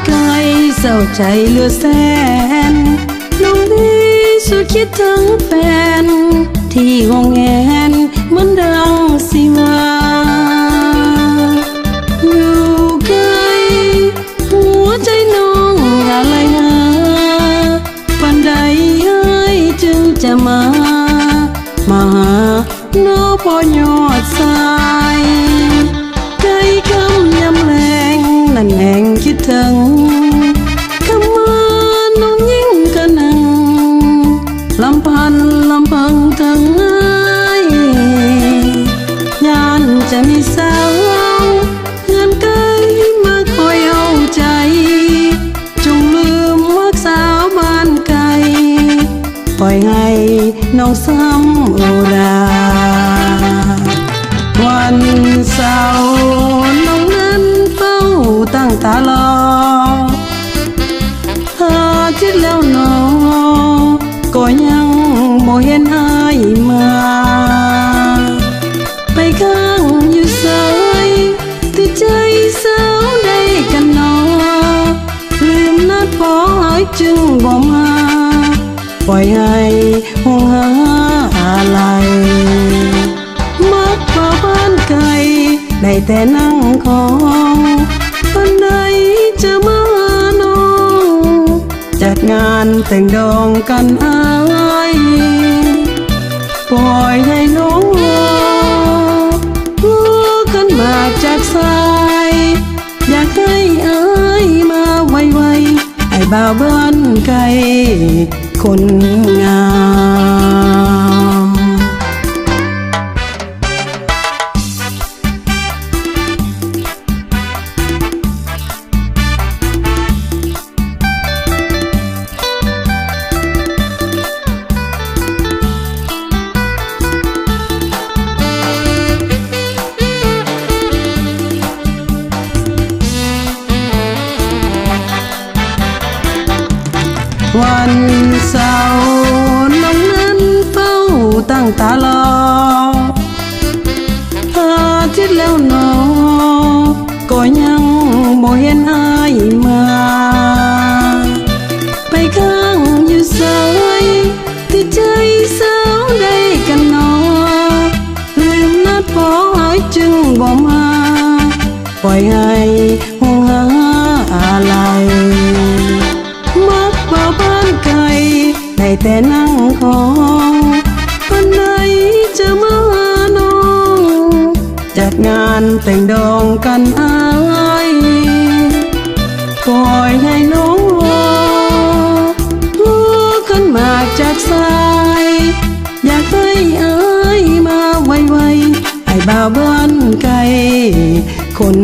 ไกลเศร้าใจเหลือแสนน้องนี้สุดคิดถึงแฟนที่งงแงนเหมือนดังสิมาอยู่ไกลหัวใจน้องอะไรหาปันใดให้จึงจะมาหาน้อพอยอดสายใจคำยำแรงนั่นแห่งคิดถึงคำว่าน้องยิ่งกะนังลำพันลำพังทั้งไงยานจะมีสาวเงินไกลมาคอยเอาใจจงลืมว่าสาวบ้านไกลปล่อยให้น้องซ้ำอุราวันเสาร์น้องนั้นเฝ้าตั้งตารออาทิตย์แล้วหนอก็ยังบ่เห็นอายมาไปข้างอยู่สายติดใจสาวได้กันหนอลืมนัดพอจึงบ่มาปล่อยให้ห่วงหาอะไรมักพาบ้านไกลได้แต่นั่งของปันใดจะมาหาน้องจัดงานแต่งดองกันอายปล่อยให้น้องรู้กันมาจากสายอยากให้อายมาไวๆไอ้บ่าวบ้านไกลคนงามวันเสาร์น้องนั้นเฝ้าตั้งตารออาทิตย์แล้วหนอก็ยังบ่เห็นอายมาไปข้างอยู่สายติดใจสาวได้กันหนอลืมนัดพอจึงบ่มาปล่อยให้ห่วงหาอะไรมักว่าบ้านไกลได้แต่นั่งของปันใดจะมาหาน้องจัดงานแต่งดองกันอายปล่อยให้น้องรู้กันมากจากสายอยากให้อายมาไวๆไอ้บ่าวบ้านไกลคน